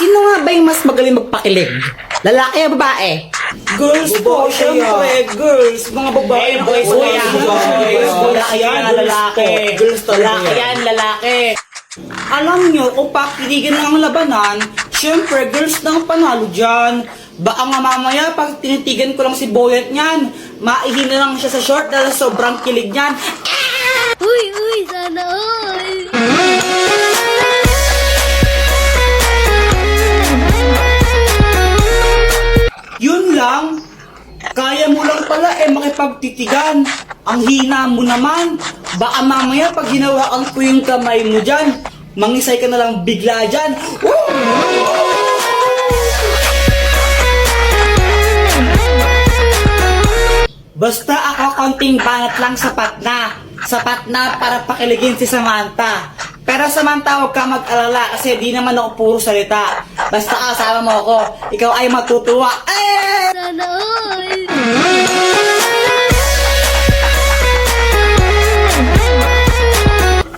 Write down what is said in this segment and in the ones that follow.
Sino nga ba yung mas magaling magpakilig? Lalaki o babae? Girls po, syempre, girls. Mga babae na kayo sa kaya. Lalaki yan, lalaki. Girls talaga Lalaki yan, lalaki. Alam nyo, kung pakiligan ng labanan, syempre, girls na ang panalo dyan. Baka nga mamaya, pag tinitigan ko lang si Boyet niyan, maihina lang siya sa short dahil sobrang kilig niyan. Uy, sana all. Yun lang. Kaya mo lang pala makipagtitigan. Ang hina mo naman. Baka mamaya pag hinawakan ko yung kamay mo dyan, mangisay ka na lang bigla dyan. Basta ako konting banat lang sapat na. Sapat na para pakiligin si Samantha. Pero Samantha, huwag ka mag-alala kasi di naman ako puro salita. Basta kasama mo ako, ikaw ay matutuwa. Sana all.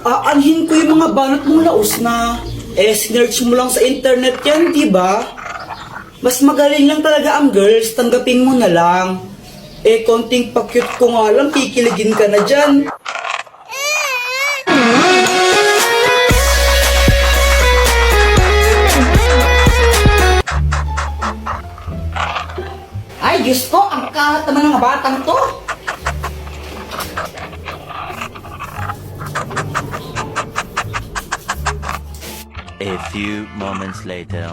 Aanhin ko yung mga banat mong laos na. Sinerch mo lang sa internet yan, di ba? Mas magaling lang talaga ang girls, tanggapin mo na lang. Konting pa-cute ko nga lang, kikiligin ka na dyan. Ay, Diyos ko, ang kalat naman ng batang to. A few moments later.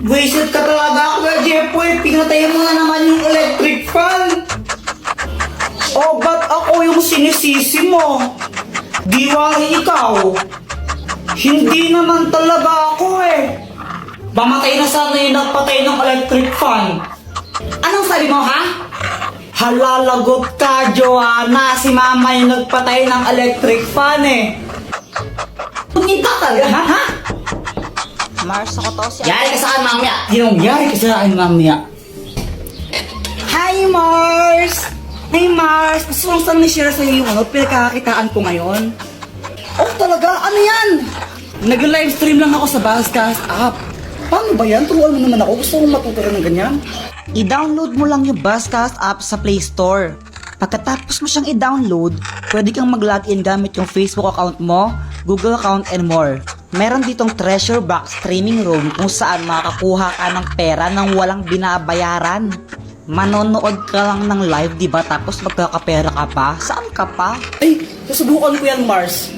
Buisit ka talaga, Kuya Jepoy. Pinatay mo na naman yung electric fan. O, ba't ako yung sinisisi mo? Diwali ikaw. Hindi naman talaga ako Mamatay na sana yung nagpatay ng electric fan. Anong sabi mo, ha? Halalagot ka, Joanna. Si Mama yung nagpatay ng electric fan Tumingin ka talaga, ha? Mars, ako to si Yari ka sa akin, mamaya. Ginangyari ka sa akin, mamaya. Hi, Mars! Hey, Mars! Gusto kong saan ni-share sa'yo yung pinagkakakitaan ko ngayon. Oh, talaga? Ano yan? Nag-livestream lang ako sa Buzzcast app. Paano ba yan? Turuan mo naman ako. Gusto kong matuto rin ng ganyan. I-download mo lang yung Buzzcast app sa Play Store. Pagkatapos mo siyang i-download, pwede kang mag-login gamit yung Facebook account mo, Google account, and more. Meron ditong treasure box streaming room kung saan makakakuha ka ng pera nang walang binabayaran. Manonood ka lang ng live, diba? Tapos magkakapera ka pa? Saan ka pa? Ay, susubukan ko yan, Mars.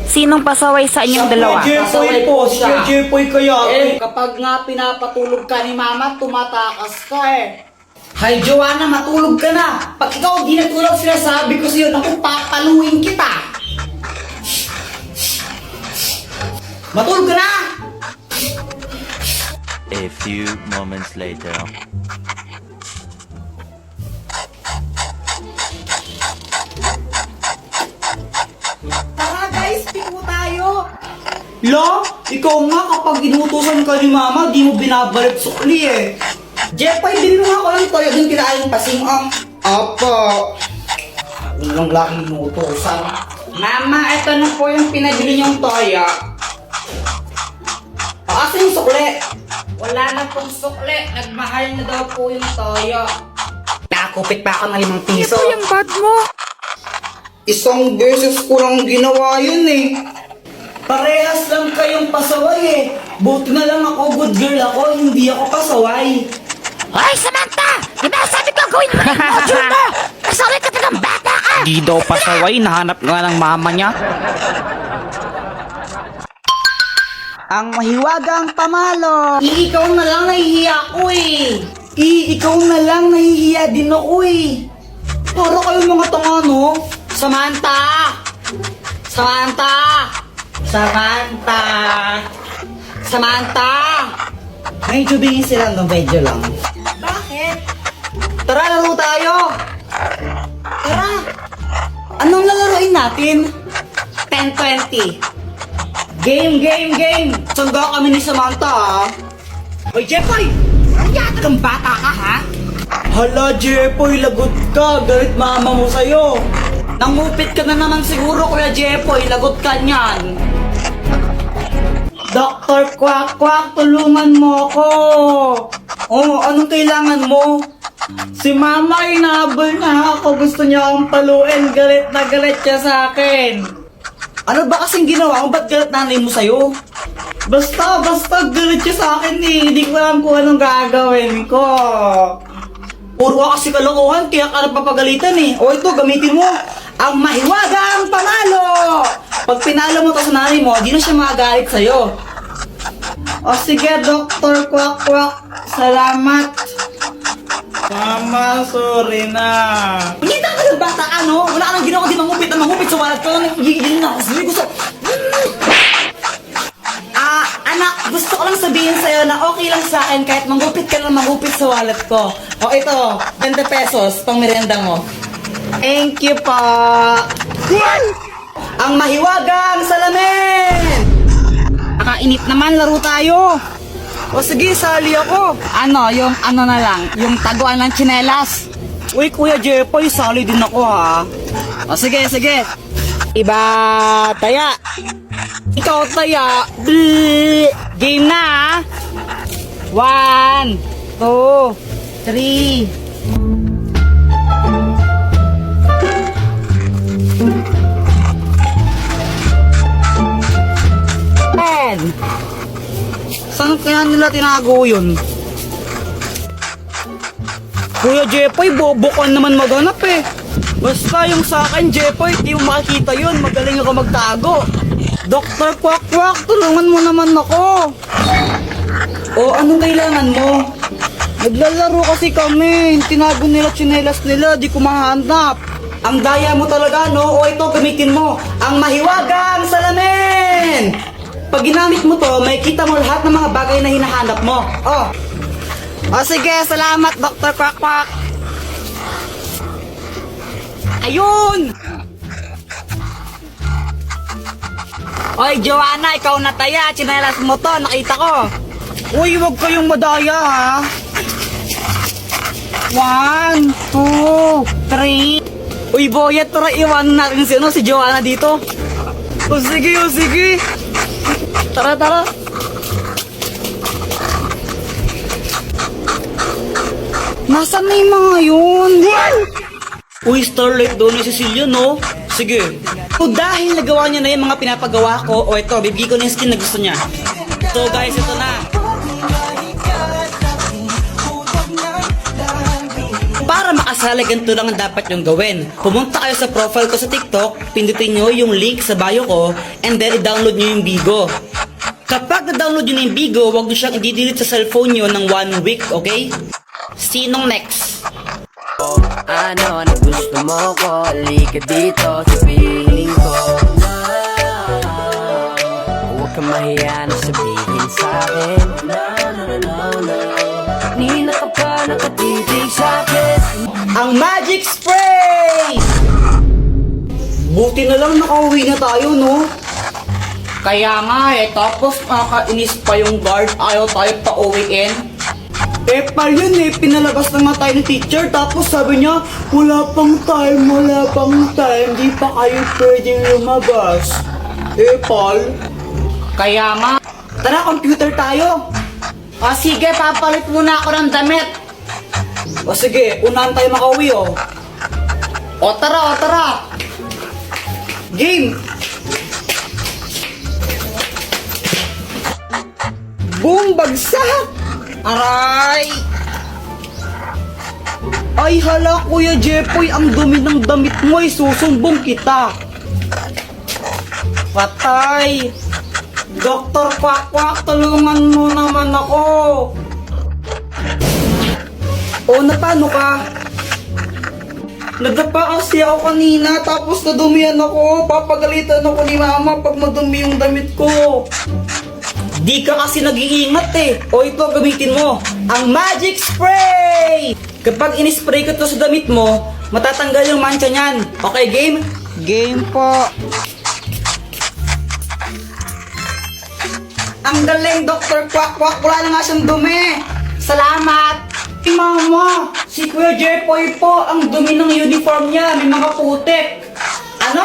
Sinong pasaway sa inyong dalawa? Jepoy po. Si Jepoy kaya. Kapag nga pinapatulog ka ni Mama, tumatakas ka Hi, Joanna. Matulog ka na. Pag ikaw di natulog, sinasabi ko sa'yo, naku, papaluin kita. Matulog ka na! A few moments later. Tara guys, piko tayo. La, ikaw nga kapag inutusan ka ni Mama, di mo binabalik sukli Jepoy, bilhin mo nga ako ng toyo din kinain pasing Apa. Unang lang inutusan. Mama, ito na po yung pinabili niyong toyo. Asan yung sukle? Wala na pong sukle. Nagmahal na daw po yung toyo. Nakakupit pa ako ng 5 piso. Ito yung bad mo. Isang beses ko lang ginawa yun Parehas lang kayong pasaway Buti na lang ako, good girl ako, hindi ako pasaway. Hoy, Samantha! Di ba sabi ko gawin mo yung module mo? Pasaway ka talagang bata ka! Di daw pasaway, nahanap nga ng mama niya. Ang mahiwagang pamalo. Ikaw na lang nahihiya ko Ikaw na lang, nahihiya din ako Para kayong mga tanga, no? Samantha! Samantha! Samantha! Samantha! Medyo bihis sila, no? Medyo lang. Bakit? Tara, laro tayo! Tara! Anong lalaroin natin? 10-20. Game! Sangga kami ni Samantha, Hoy, Jepoy! Ang yata kang bata ka, ha? Hala, Jepoy, lagot ka. Galit mama mo sa'yo. Nangupit ka na naman siguro, Kuya Jepoy. Lagot ka niyan. Dr. Quack Quack, tulungan mo ako. Oh, anong kailangan mo? Si Mama inabol na ako. Gusto niya akong paluin. Galit na galit siya sa akin. Ano ba kasing ginawa mo? Ba't galit nanay mo sa'yo? Basta galit siya sa akin eh. Hindi ko alam kung anong gagawin ko. Puro ka kasi kalokohan, kaya ka napapagalitan eh. O ito, gamitin mo ang mahiwagang pamalo. Pag pinalo mo to sa nanay mo, di na siya magagalit sa'yo. O sige, Dr. Quack Quack. Salamat. Mama, sorry na. Hindi ka ng bata ka, no? Wala ka nang ginawa, di mangupit sa wallet ko. Nagigilin na ako. Sabi gusto. Anak, gusto ko lang sabihin sa'yo na okay lang sa akin kahit mangupit ka lang mangupit sa wallet ko. O ito, 20 pesos, pang merienda mo. Thank you pa. Ang mahiwagang salamin! Nakainip naman, laro tayo. O sige, sali ako. Ano, yung ano na lang, yung taguan ng tsinelas. Uy, Kuya Jepoy, sali din ako ha. O sige. Iba, taya. Ikaw, taya. Bleh. Game na ha. 1, 2, 3. Saan kaya nila tinago yun? Kuya Jepoy, bobo ka naman maghanap eh. Basta yung sa akin, Jepoy, di mo makikita yun. Magaling ako magtago. Dr. Quack Quack, tulungan mo naman ako. O, anong kailangan mo? Naglalaro kasi kami. Tinago nila tsinelas nila, di ko mahanap. Ang daya mo talaga, no? O ito, gamitin mo. Ang mahiwagang salamin! Pag ginamit mo to, may kita mo lahat ng mga bagay na hinahanap mo. Oh. O sige, salamat Dr. Quack Quack. Ayun! Oy, Joanna, ikaw na taya. Tsinelas mo to, nakita ko. Uy, wag kayong madaya ha. 1, 2, 3. Uy, Boyet, tara iwan natin si Joanna dito. O sige. Tara. Nasaan na yung mga yun? Uy, Starlight daw ni Cecilia, no? Sige. So, dahil nagawa niya na yung mga pinapagawa ko, o ito, bibigyan ko na yung skin na gusto niya. So, guys, ito na. Para makasali, ganito lang ang dapat yung gawin. Pumunta kayo sa profile ko sa TikTok, pindutin nyo yung link sa bio ko, and then i-download nyo yung Bigo. Kapag na-download nyo na yung Bigo, huwag nyo siyang i-delete sa cellphone nyo ng 1 week, okay? Sinong next? Ano na gusto mo ko? Halika dito sa piling ko. Huwag kang mahiya na sabihin sa'kin. Nina ka pa nakatitig sa'kin. Ang magic spray! Buti na lang nakauwi na tayo, no? Kaya nga eh, tapos nakakainis pa yung guard, ayaw tayo pa-uwiin. Eh, pal yun eh, pinalabas na nga tayo ng teacher, tapos sabi niya, wala pang time, di pa kayo pwedeng lumabas. Eh, pal. Kaya nga. Tara, computer tayo. O sige, papalit muna ako ng damit. O sige, unahan tayo makauwi oh. O tara. Game! Boom! Bagsak! Aray! Ay hala, Kuya Jepoy, ang dumi ng damit mo ay susumbong kita. Patay! Dr. Quack Quack, tulungan mo naman ako. O, napano ka? Nadapa kasi ako kanina, tapos nadumihan ako. Papagalitan ako ni Mama pag madumi yung damit ko. Di ka kasi nag-iingat eh. O ito, gamitin mo. Ang magic spray! Kapag in-spray ko to sa damit mo, matatanggal yung mancha niyan. Okay, game? Game po. Ang galing, Dr. Quack Quack. Wala na nga siyang dumi. Salamat. Mama, si Kuya Jepoy po, ang dumi ng uniform niya. May mga putik. Ano?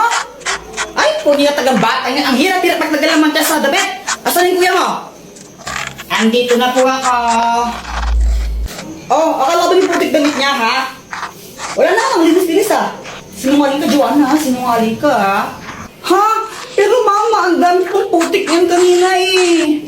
Ay, puti na tagang bata niya. Ang hirap-hirap magtagalang mancha sa damit. Asan yung kuya mo? Andito na po ako. Oh, akala ba yung putik damit niya, ha? Wala na, ang linis-linis, ah. Sinungaling ka, Joanna, ha? Sinungaling ka, ha? Ha? Pero mama, ang dami pong putik niyan kanina, eh.